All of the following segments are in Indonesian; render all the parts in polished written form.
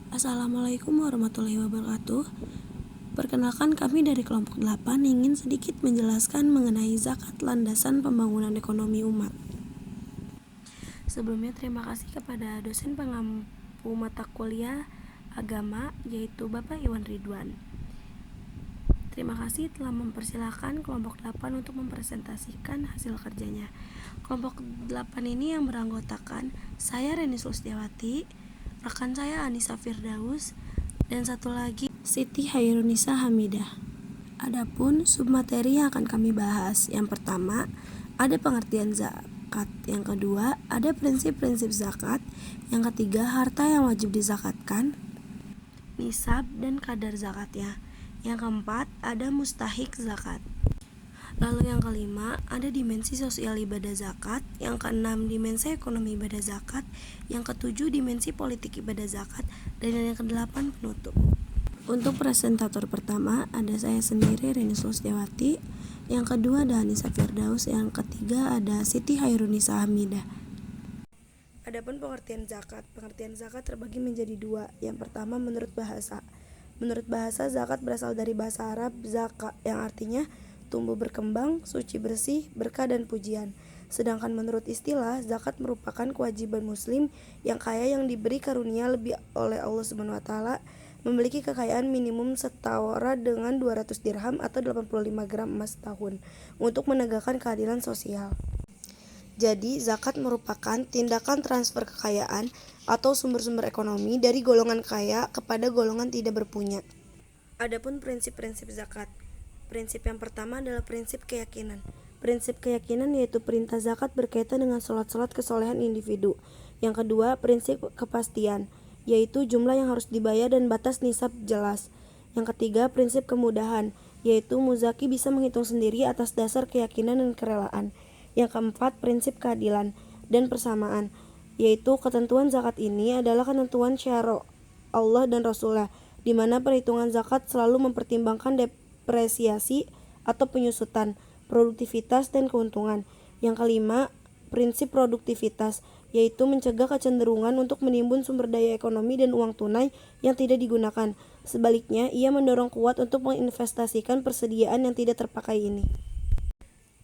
Assalamualaikum warahmatullahi wabarakatuh. Perkenalkan, kami dari kelompok 8 ingin sedikit menjelaskan mengenai zakat landasan pembangunan ekonomi umat. Sebelumnya terima kasih kepada dosen pengampu mata kuliah agama, yaitu Bapak Iwan Ridwan. Terima kasih telah mempersilahkan kelompok 8 untuk mempresentasikan hasil kerjanya. Kelompok 8 ini yang beranggotakan saya Reni Sulistiawati, rekan saya Anissa Firdaus, dan satu lagi Siti Hairunisa Hamidah. Adapun submateri yang akan kami bahas, yang pertama ada pengertian zakat, yang kedua ada prinsip-prinsip zakat, yang ketiga harta yang wajib dizakatkan, nisab dan kadar zakatnya, yang keempat ada mustahik zakat. Lalu yang kelima, ada dimensi sosial ibadah zakat, yang keenam dimensi ekonomi ibadah zakat, yang ketujuh dimensi politik ibadah zakat, dan yang kedelapan penutup. Untuk presentator pertama ada saya sendiri Reni Sulistiawati, yang kedua ada Anissa Firdaus, yang ketiga ada Siti Hairunisa Hamidah. Adapun pengertian zakat terbagi menjadi dua. Yang pertama menurut bahasa. Menurut bahasa, zakat berasal dari bahasa Arab zaka, yang artinya tumbuh berkembang, suci bersih, berkah dan pujian. Sedangkan menurut istilah, zakat merupakan kewajiban muslim yang kaya yang diberi karunia lebih oleh Allah SWT, memiliki kekayaan minimum setara dengan 200 dirham atau 85 gram emas setahun untuk menegakkan keadilan sosial. Jadi, zakat merupakan tindakan transfer kekayaan atau sumber-sumber ekonomi dari golongan kaya kepada golongan tidak berpunya. Adapun prinsip-prinsip zakat. Prinsip yang pertama adalah prinsip keyakinan. Prinsip keyakinan yaitu perintah zakat berkaitan dengan sholat-sholat kesolehan individu. Yang kedua, prinsip kepastian, yaitu jumlah yang harus dibayar dan batas nisab jelas. Yang ketiga, prinsip kemudahan, yaitu muzaki bisa menghitung sendiri atas dasar keyakinan dan kerelaan. Yang keempat, prinsip keadilan dan persamaan, yaitu ketentuan zakat ini adalah ketentuan syara' Allah dan Rasulullah, di mana perhitungan zakat selalu mempertimbangkan depresiasi atau penyusutan, produktivitas dan keuntungan. Yang kelima, prinsip produktivitas, yaitu mencegah kecenderungan untuk menimbun sumber daya ekonomi dan uang tunai yang tidak digunakan. Sebaliknya, ia mendorong kuat untuk menginvestasikan persediaan yang tidak terpakai ini.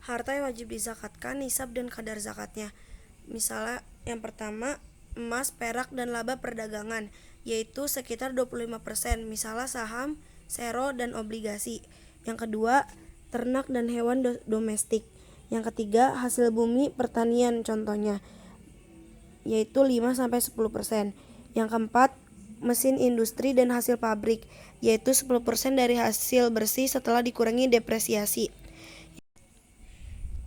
Harta yang wajib dizakatkan, nisab dan kadar zakatnya. Misalnya yang pertama, emas, perak, dan laba perdagangan, yaitu sekitar 25%, misalnya saham, sero, dan obligasi. Yang kedua, ternak dan hewan domestik. Yang ketiga, hasil bumi pertanian contohnya, yaitu 5-10%. Yang keempat, mesin industri dan hasil pabrik, yaitu 10% dari hasil bersih setelah dikurangi depresiasi.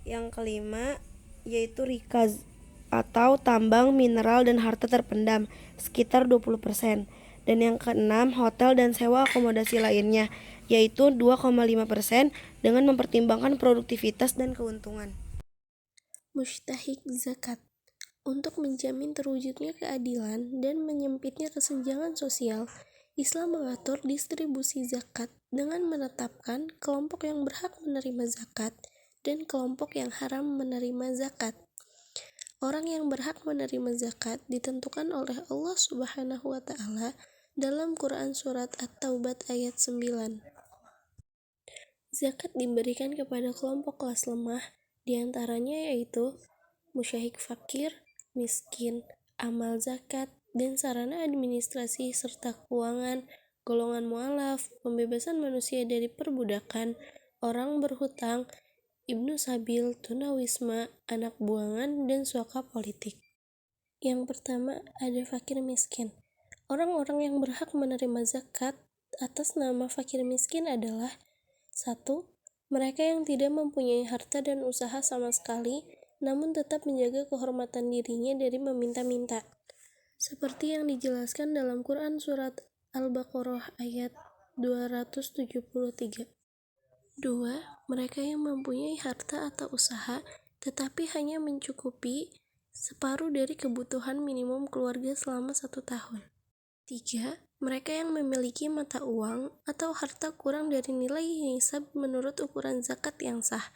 Yang kelima, yaitu rikaz atau tambang, mineral, dan harta terpendam, sekitar 20%. Dan yang keenam, hotel dan sewa akomodasi lainnya, yaitu 2,5% dengan mempertimbangkan produktivitas dan keuntungan. Mustahik zakat. Untuk menjamin terwujudnya keadilan dan menyempitnya kesenjangan sosial, Islam mengatur distribusi zakat dengan menetapkan kelompok yang berhak menerima zakat dan kelompok yang haram menerima zakat. Orang yang berhak menerima zakat ditentukan oleh Allah Subhanahu wa Ta'ala dalam Quran Surat At-Taubah ayat 9. Zakat diberikan kepada kelompok kelas lemah, diantaranya yaitu musyahik fakir, miskin, amal zakat, dan sarana administrasi serta keuangan, golongan mualaf, pembebasan manusia dari perbudakan, orang berhutang, ibnu sabil, tunawisma, anak buangan, dan suaka politik. Yang pertama ada fakir miskin. Orang-orang yang berhak menerima zakat atas nama fakir miskin adalah 1. Mereka yang tidak mempunyai harta dan usaha sama sekali, namun tetap menjaga kehormatan dirinya dari meminta-minta, seperti yang dijelaskan dalam Quran Surat Al-Baqarah ayat 273. 2. Mereka yang mempunyai harta atau usaha, tetapi hanya mencukupi separuh dari kebutuhan minimum keluarga selama 1 tahun. 3. Mereka yang memiliki mata uang atau harta kurang dari nilai nisab menurut ukuran zakat yang sah,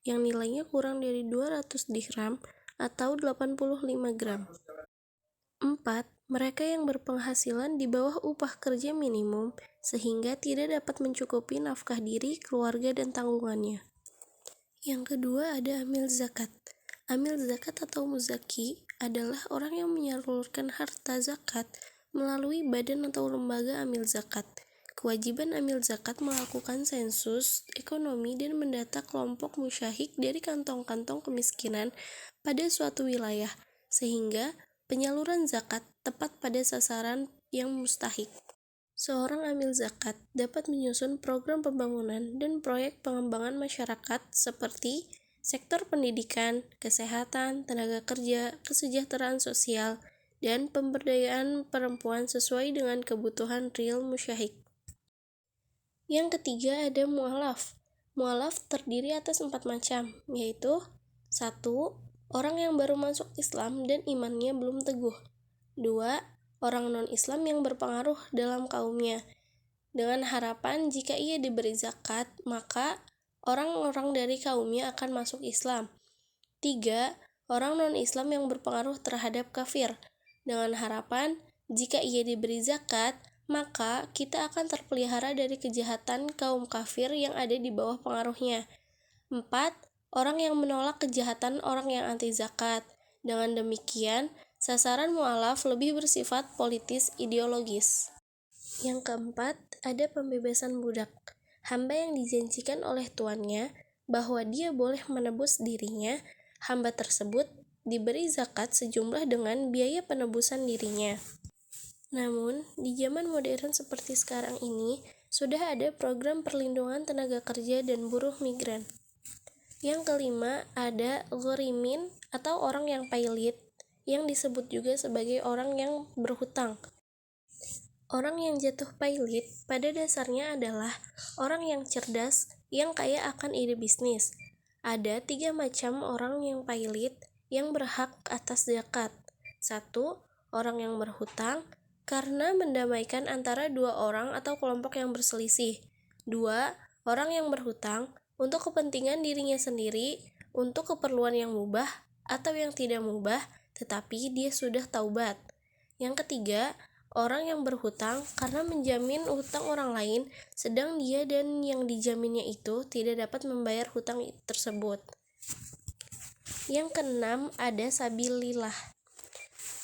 yang nilainya kurang dari 200 dirham atau 85 gram. 4. mereka yang berpenghasilan di bawah upah kerja minimum sehingga tidak dapat mencukupi nafkah diri, keluarga, dan tanggungannya. Yang kedua ada amil zakat. Amil zakat atau muzaki adalah orang yang menyalurkan harta zakat melalui badan atau lembaga amil zakat. Kewajiban amil zakat melakukan sensus ekonomi dan mendata kelompok musyahik dari kantong-kantong kemiskinan pada suatu wilayah, sehingga penyaluran zakat tepat pada sasaran yang mustahik. Seorang amil zakat dapat menyusun program pembangunan dan proyek pengembangan masyarakat seperti sektor pendidikan, kesehatan, tenaga kerja, kesejahteraan sosial, dan pemberdayaan perempuan sesuai dengan kebutuhan real musyahik. Yang ketiga ada mu'alaf. Mu'alaf terdiri atas 4 macam, yaitu 1. Orang yang baru masuk Islam dan imannya belum teguh. 2. Orang non-Islam yang berpengaruh dalam kaumnya, dengan harapan jika ia diberi zakat, maka orang-orang dari kaumnya akan masuk Islam. 3. Orang non-Islam yang berpengaruh terhadap kafir, dengan harapan jika ia diberi zakat, maka kita akan terpelihara dari kejahatan kaum kafir yang ada di bawah pengaruhnya. 4. Orang yang menolak kejahatan orang yang anti zakat. Dengan demikian, sasaran mu'alaf lebih bersifat politis ideologis. Yang keempat, ada pembebasan budak. Hamba yang dijanjikan oleh tuannya bahwa dia boleh menebus dirinya, hamba tersebut diberi zakat sejumlah dengan biaya penebusan dirinya. Namun, di zaman modern seperti sekarang ini, sudah ada program perlindungan tenaga kerja dan buruh migran. Yang kelima, ada ghorimin atau orang yang pailit, yang disebut juga sebagai orang yang berhutang. Orang yang jatuh pailit pada dasarnya adalah orang yang cerdas, yang kaya akan ide bisnis. Ada 3 macam orang yang pailit yang berhak atas zakat. 1. Orang yang berhutang karena mendamaikan antara 2 orang atau kelompok yang berselisih. 2. Orang yang berhutang untuk kepentingan dirinya sendiri, untuk keperluan yang mubah atau yang tidak mubah, tetapi dia sudah taubat. Yang ketiga, orang yang berhutang karena menjamin hutang orang lain, sedang dia dan yang dijaminnya itu tidak dapat membayar hutang tersebut. Yang keenam, ada sabilillah.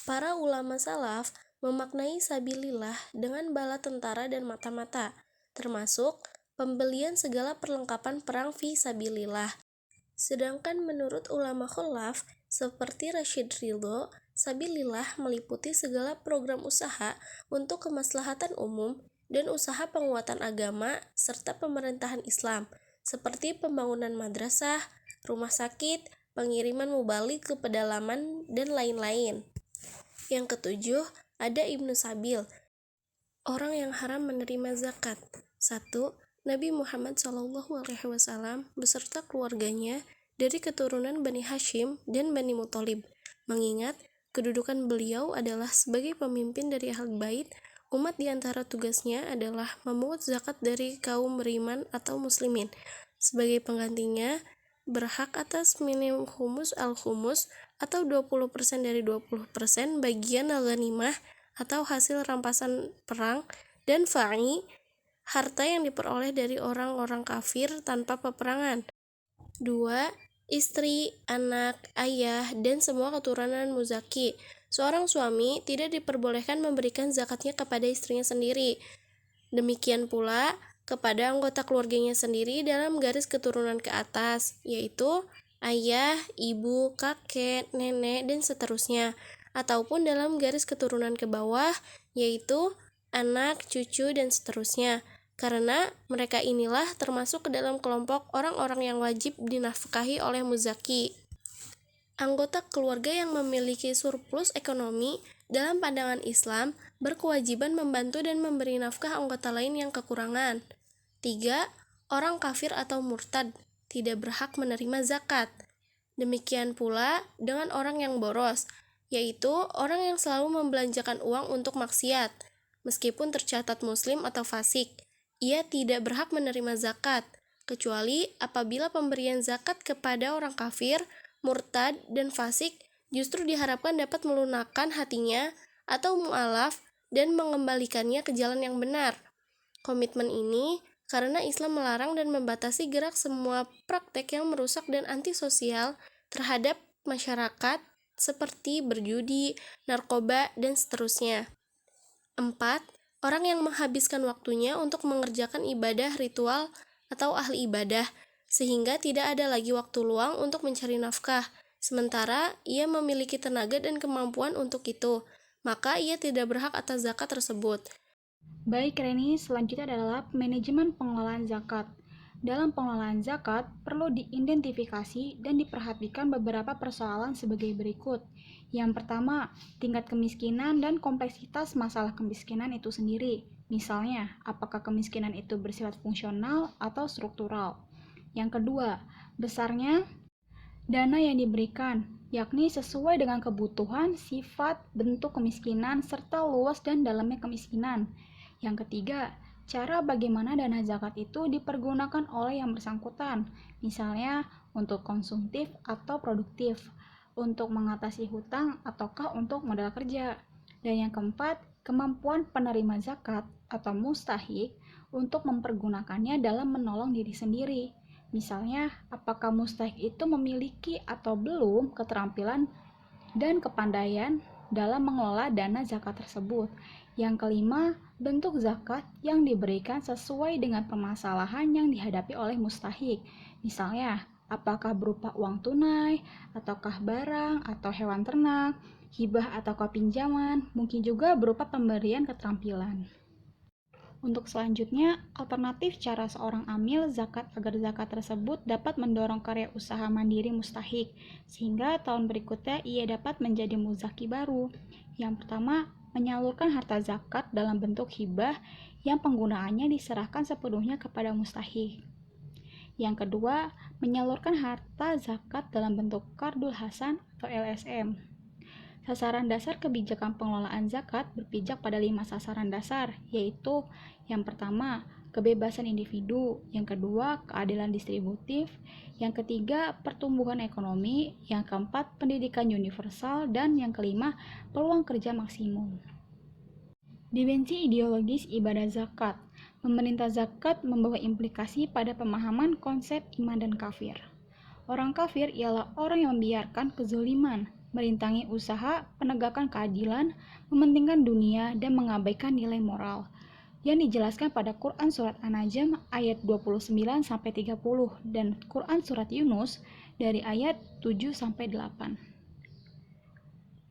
Para ulama salaf memaknai sabilillah dengan bala tentara dan mata-mata, termasuk pembelian segala perlengkapan perang fi sabilillah. Sedangkan menurut ulama khulaf seperti Rashid Ridho, sabilillah meliputi segala program usaha untuk kemaslahatan umum dan usaha penguatan agama serta pemerintahan Islam, seperti pembangunan madrasah, rumah sakit, pengiriman mubalik ke pedalaman, dan lain-lain. Yang ketujuh, ada Ibnu Sabil, orang yang haram menerima zakat. 1. Nabi Muhammad SAW beserta keluarganya dari keturunan Bani Hashim dan Bani Muthalib, mengingat kedudukan beliau adalah sebagai pemimpin dari Ahlul Bait. Umat di antara tugasnya adalah memungut zakat dari kaum beriman atau muslimin. Sebagai penggantinya, berhak atas minimum khumus al-khumus atau 20% dari 20% bagian al-ghanimah atau hasil rampasan perang, dan fa'i, harta yang diperoleh dari orang-orang kafir tanpa peperangan. 2. Istri, anak, ayah, dan semua keturunan muzaki. Seorang suami tidak diperbolehkan memberikan zakatnya kepada istrinya sendiri. Demikian pula kepada anggota keluarganya sendiri dalam garis keturunan ke atas, yaitu ayah, ibu, kakek, nenek, dan seterusnya, ataupun dalam garis keturunan ke bawah, yaitu anak, cucu, dan seterusnya, karena mereka inilah termasuk ke dalam kelompok orang-orang yang wajib dinafkahi oleh muzaki. Anggota keluarga yang memiliki surplus ekonomi dalam pandangan Islam berkewajiban membantu dan memberi nafkah anggota lain yang kekurangan. 3. Orang kafir atau murtad tidak berhak menerima zakat. Demikian pula dengan orang yang boros, yaitu orang yang selalu membelanjakan uang untuk maksiat. Meskipun tercatat muslim atau fasik, ia tidak berhak menerima zakat, kecuali apabila pemberian zakat kepada orang kafir, murtad, dan fasik justru diharapkan dapat melunakkan hatinya atau mu'alaf dan mengembalikannya ke jalan yang benar. Komitmen ini karena Islam melarang dan membatasi gerak semua praktek yang merusak dan antisosial terhadap masyarakat seperti berjudi, narkoba, dan seterusnya. 4. Orang yang menghabiskan waktunya untuk mengerjakan ibadah ritual atau ahli ibadah, sehingga tidak ada lagi waktu luang untuk mencari nafkah, sementara ia memiliki tenaga dan kemampuan untuk itu, maka ia tidak berhak atas zakat tersebut. Baik Reni, selanjutnya adalah manajemen pengelolaan zakat. Dalam pengelolaan zakat, perlu diidentifikasi dan diperhatikan beberapa persoalan sebagai berikut. Yang pertama, tingkat kemiskinan dan kompleksitas masalah kemiskinan itu sendiri. Misalnya, apakah kemiskinan itu bersifat fungsional atau struktural. Yang kedua, besarnya dana yang diberikan, yakni sesuai dengan kebutuhan, sifat, bentuk kemiskinan, serta luas dan dalamnya kemiskinan. Yang ketiga, cara bagaimana dana zakat itu dipergunakan oleh yang bersangkutan, misalnya untuk konsumtif atau produktif, untuk mengatasi hutang ataukah untuk modal kerja. Dan yang keempat, kemampuan penerima zakat atau mustahik untuk mempergunakannya dalam menolong diri sendiri. Misalnya, apakah mustahik itu memiliki atau belum keterampilan dan kepandaian dalam mengelola dana zakat tersebut. Yang kelima, bentuk zakat yang diberikan sesuai dengan permasalahan yang dihadapi oleh mustahik. Misalnya, apakah berupa uang tunai, ataukah barang atau hewan ternak, hibah ataukah pinjaman, mungkin juga berupa pemberian keterampilan. Untuk selanjutnya, alternatif cara seorang amil zakat agar zakat tersebut dapat mendorong karya usaha mandiri mustahik, sehingga tahun berikutnya ia dapat menjadi muzaki baru. Yang pertama, menyalurkan harta zakat dalam bentuk hibah yang penggunaannya diserahkan sepenuhnya kepada mustahik. Yang kedua, menyalurkan harta zakat dalam bentuk kardul hasan atau LSM. Sasaran dasar kebijakan pengelolaan zakat berpijak pada 5 sasaran dasar, yaitu yang pertama, kebebasan individu, yang kedua, keadilan distributif, yang ketiga, pertumbuhan ekonomi, yang keempat, pendidikan universal, dan yang kelima, peluang kerja maksimum. Dimensi ideologis ibadah zakat. Memerintah zakat membawa implikasi pada pemahaman konsep iman dan kafir. Orang kafir ialah orang yang membiarkan kezoliman, merintangi usaha penegakan keadilan, mementingkan dunia, dan mengabaikan nilai moral. Yang dijelaskan pada Quran Surat An-Najm ayat 29-30 dan Quran Surat Yunus dari ayat 7-8.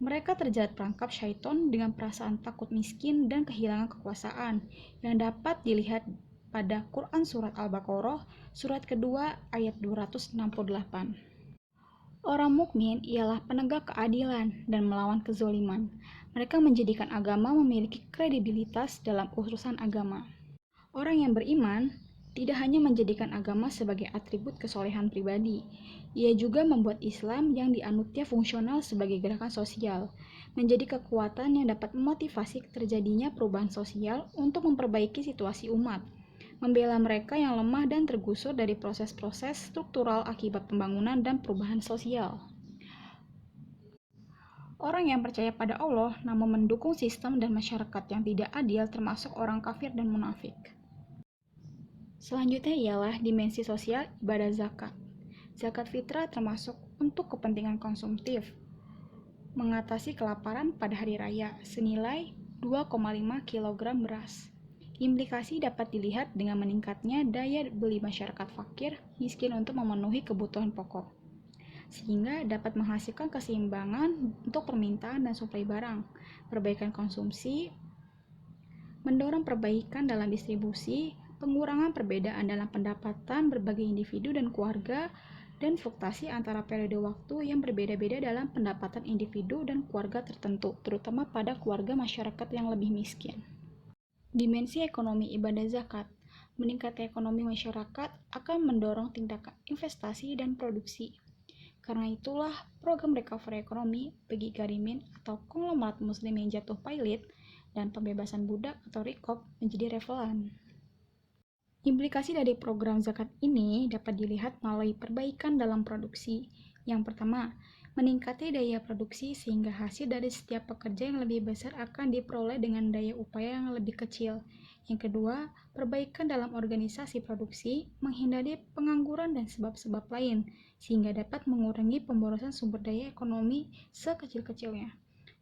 Mereka terjerat perangkap syaiton dengan perasaan takut miskin dan kehilangan kekuasaan yang dapat dilihat pada Quran Surat Al-Baqarah, surat kedua ayat 268. Orang mukmin ialah penegak keadilan dan melawan kezoliman. Mereka menjadikan agama memiliki kredibilitas dalam urusan agama. Orang yang beriman tidak hanya menjadikan agama sebagai atribut kesolehan pribadi, ia juga membuat Islam yang dianutnya fungsional sebagai gerakan sosial, menjadi kekuatan yang dapat memotivasi terjadinya perubahan sosial untuk memperbaiki situasi umat, membela mereka yang lemah dan tergusur dari proses-proses struktural akibat pembangunan dan perubahan sosial. Orang yang percaya pada Allah namun mendukung sistem dan masyarakat yang tidak adil termasuk orang kafir dan munafik. Selanjutnya ialah dimensi sosial ibadah zakat. Zakat fitrah termasuk untuk kepentingan konsumtif, mengatasi kelaparan pada hari raya senilai 2,5 kg beras. Implikasi dapat dilihat dengan meningkatnya daya beli masyarakat fakir miskin untuk memenuhi kebutuhan pokok, sehingga dapat menghasilkan keseimbangan untuk permintaan dan suplai barang, perbaikan konsumsi, mendorong perbaikan dalam distribusi, pengurangan perbedaan dalam pendapatan berbagai individu dan keluarga, dan fluktuasi antara periode waktu yang berbeda-beda dalam pendapatan individu dan keluarga tertentu, terutama pada keluarga masyarakat yang lebih miskin. Dimensi ekonomi ibadah zakat. Meningkatnya ekonomi masyarakat akan mendorong tindakan investasi dan produksi. Karena itulah program recovery ekonomi bagi Garimin atau konglomerat muslim yang jatuh pailit dan pembebasan budak atau RIKOP menjadi relevan. Implikasi dari program zakat ini dapat dilihat melalui perbaikan dalam produksi. Yang pertama, meningkatnya daya produksi sehingga hasil dari setiap pekerja yang lebih besar akan diperoleh dengan daya upaya yang lebih kecil. Yang kedua, perbaikan dalam organisasi produksi, menghindari pengangguran dan sebab-sebab lain, sehingga dapat mengurangi pemborosan sumber daya ekonomi sekecil-kecilnya.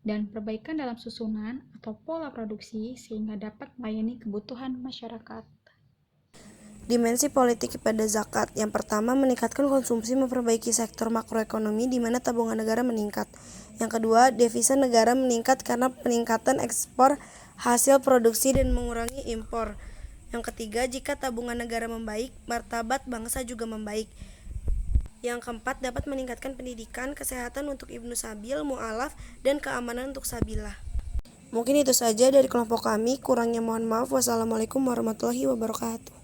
Dan perbaikan dalam susunan atau pola produksi sehingga dapat melayani kebutuhan masyarakat. Dimensi politik pada zakat. Yang pertama, meningkatkan konsumsi, memperbaiki sektor makroekonomi di mana tabungan negara meningkat. Yang kedua, devisa negara meningkat karena peningkatan ekspor hasil produksi dan mengurangi impor. Yang ketiga, jika tabungan negara membaik, martabat bangsa juga membaik. Yang keempat, dapat meningkatkan pendidikan, kesehatan untuk Ibnu Sabil, mu'alaf, dan keamanan untuk sabilah. Mungkin itu saja dari kelompok kami, kurangnya mohon maaf. Wassalamualaikum warahmatullahi wabarakatuh.